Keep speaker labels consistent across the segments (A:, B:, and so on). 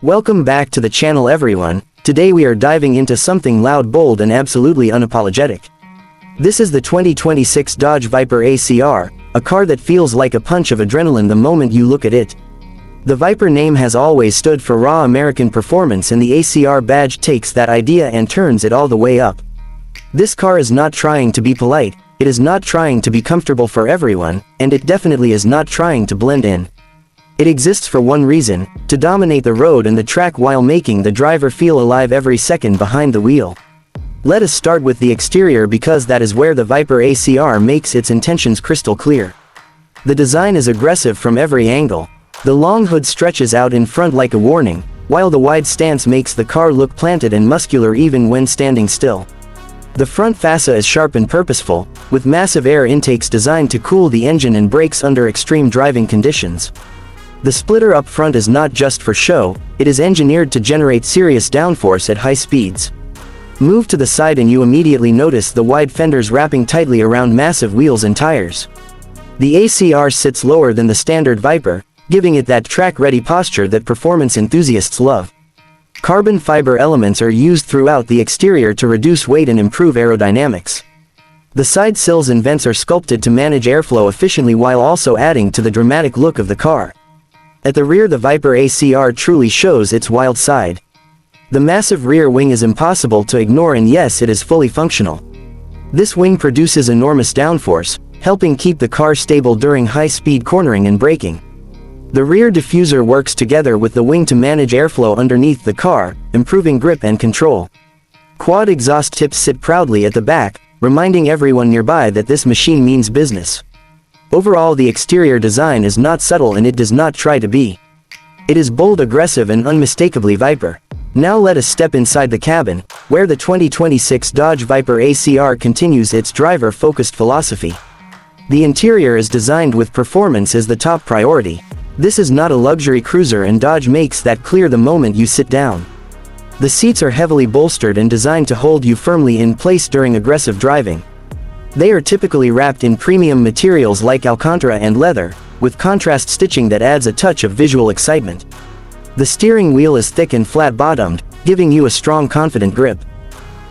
A: Welcome back to the channel everyone. Today we are diving into something loud, bold and absolutely unapologetic. This is the 2026 Dodge Viper ACR, a car that feels like a punch of adrenaline the moment you look at it. The Viper name has always stood for raw American performance, and the ACR badge takes that idea and turns it all the way up. This car is not trying to be polite, it is not trying to be comfortable for everyone, and it definitely is not trying to blend in. It exists for one reason: to dominate the road and the track while making the driver feel alive every second behind the wheel. Let us start with the exterior, because that is where the Viper ACR makes its intentions crystal clear. The design is aggressive from every angle. The long hood stretches out in front like a warning, while the wide stance makes the car look planted and muscular even when standing still. The front fascia is sharp and purposeful, with massive air intakes designed to cool the engine and brakes under extreme driving conditions. The splitter up front is not just for show, it is engineered to generate serious downforce at high speeds. Move to the side and you immediately notice the wide fenders wrapping tightly around massive wheels and tires. The ACR sits lower than the standard Viper, giving it that track-ready posture that performance enthusiasts love. Carbon fiber elements are used throughout the exterior to reduce weight and improve aerodynamics. The side sills and vents are sculpted to manage airflow efficiently while also adding to the dramatic look of the car. At the rear, the Viper ACR truly shows its wild side. The massive rear wing is impossible to ignore, and yes, it is fully functional. This wing produces enormous downforce, helping keep the car stable during high-speed cornering and braking. The rear diffuser works together with the wing to manage airflow underneath the car, improving grip and control. Quad exhaust tips sit proudly at the back, reminding everyone nearby that this machine means business. Overall, the exterior design is not subtle, and it does not try to be. It is bold, aggressive and unmistakably Viper. Now let us step inside the cabin, where the 2026 Dodge Viper ACR continues its driver-focused philosophy. The interior is designed with performance as the top priority. This is not a luxury cruiser, and Dodge makes that clear the moment you sit down. The seats are heavily bolstered and designed to hold you firmly in place during aggressive driving. They are typically wrapped in premium materials like Alcantara and leather, with contrast stitching that adds a touch of visual excitement. The steering wheel is thick and flat-bottomed, giving you a strong, confident grip.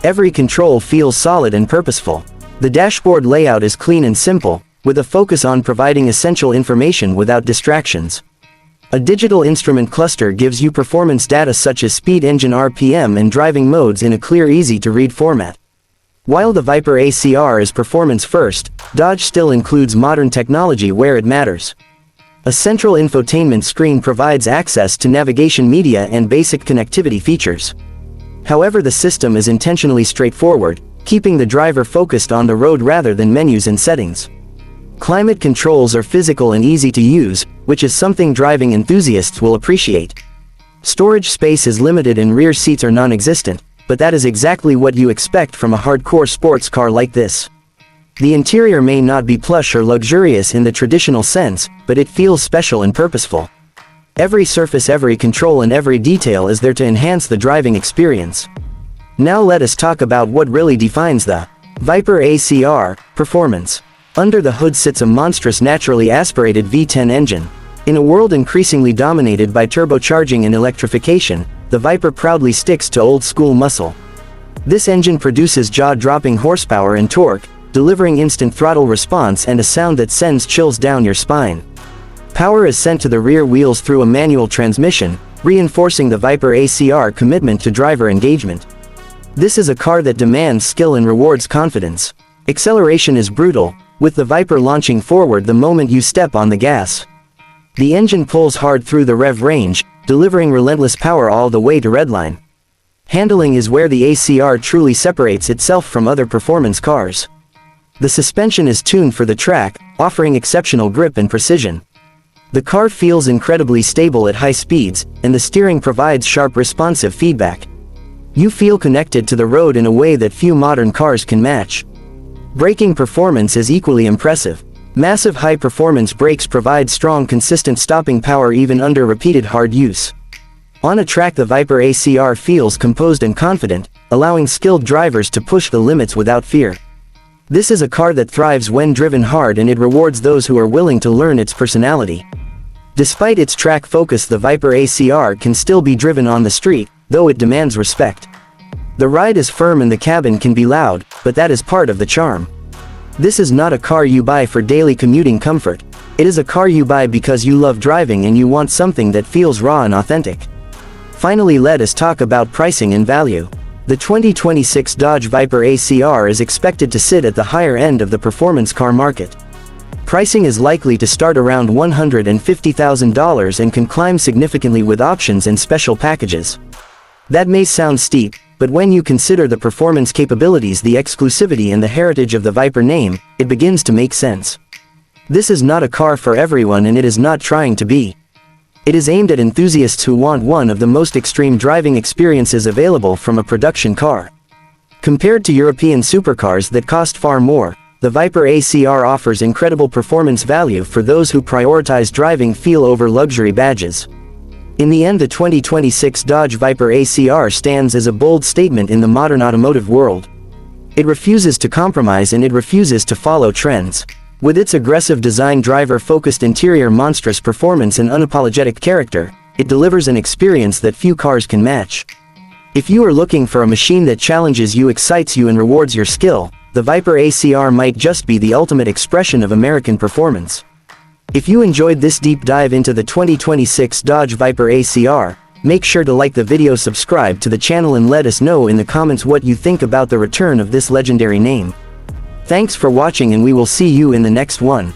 A: Every control feels solid and purposeful. The dashboard layout is clean and simple, with a focus on providing essential information without distractions. A digital instrument cluster gives you performance data such as speed, engine RPM and driving modes in a clear, easy-to-read format. While the Viper ACR is performance first, Dodge still includes modern technology where it matters. A central infotainment screen provides access to navigation, media and basic connectivity features. However, the system is intentionally straightforward, keeping the driver focused on the road rather than menus and settings. Climate controls are physical and easy to use, which is something driving enthusiasts will appreciate. Storage space is limited and rear seats are non-existent, but that is exactly what you expect from a hardcore sports car like this. The interior may not be plush or luxurious in the traditional sense, but it feels special and purposeful. Every surface, every control and every detail is there to enhance the driving experience. Now let us talk about what really defines the Viper ACR performance. Under the hood sits a monstrous, naturally aspirated V10 engine. In a world increasingly dominated by turbocharging and electrification, the Viper proudly sticks to old-school muscle. This engine produces jaw-dropping horsepower and torque, delivering instant throttle response and a sound that sends chills down your spine. Power is sent to the rear wheels through a manual transmission, reinforcing the Viper ACR commitment to driver engagement. This is a car that demands skill and rewards confidence. Acceleration is brutal, with the Viper launching forward the moment you step on the gas. The engine pulls hard through the rev range, delivering relentless power all the way to redline. Handling is where the ACR truly separates itself from other performance cars. The suspension is tuned for the track, offering exceptional grip and precision. The car feels incredibly stable at high speeds, and the steering provides sharp, responsive feedback. You feel connected to the road in a way that few modern cars can match. Braking performance is equally impressive. Massive high-performance brakes provide strong, consistent stopping power even under repeated hard use. On a track, the Viper ACR feels composed and confident, allowing skilled drivers to push the limits without fear. This is a car that thrives when driven hard, and it rewards those who are willing to learn its personality. Despite its track focus, the Viper ACR can still be driven on the street, though it demands respect. The ride is firm and the cabin can be loud, but that is part of the charm. This is not a car you buy for daily commuting comfort. It is a car you buy because you love driving and you want something that feels raw and authentic. Finally, let us talk about pricing and value. The 2026 Dodge Viper ACR is expected to sit at the higher end of the performance car market. Pricing is likely to start around $150,000 and can climb significantly with options and special packages. That may sound steep, but when you consider the performance capabilities, the exclusivity and the heritage of the Viper name, it begins to make sense. This is not a car for everyone, and it is not trying to be. It is aimed at enthusiasts who want one of the most extreme driving experiences available from a production car. Compared to European supercars that cost far more, the Viper ACR offers incredible performance value for those who prioritize driving feel over luxury badges. In the end, the 2026 Dodge Viper ACR stands as a bold statement in the modern automotive world. It refuses to compromise and it refuses to follow trends. With its aggressive design, driver-focused interior, monstrous performance and unapologetic character, it delivers an experience that few cars can match. If you are looking for a machine that challenges you, excites you and rewards your skill, the Viper ACR might just be the ultimate expression of American performance. If you enjoyed this deep dive into the 2026 Dodge Viper ACR, make sure to like the video, subscribe to the channel and let us know in the comments what you think about the return of this legendary name. Thanks for watching and we will see you in the next one.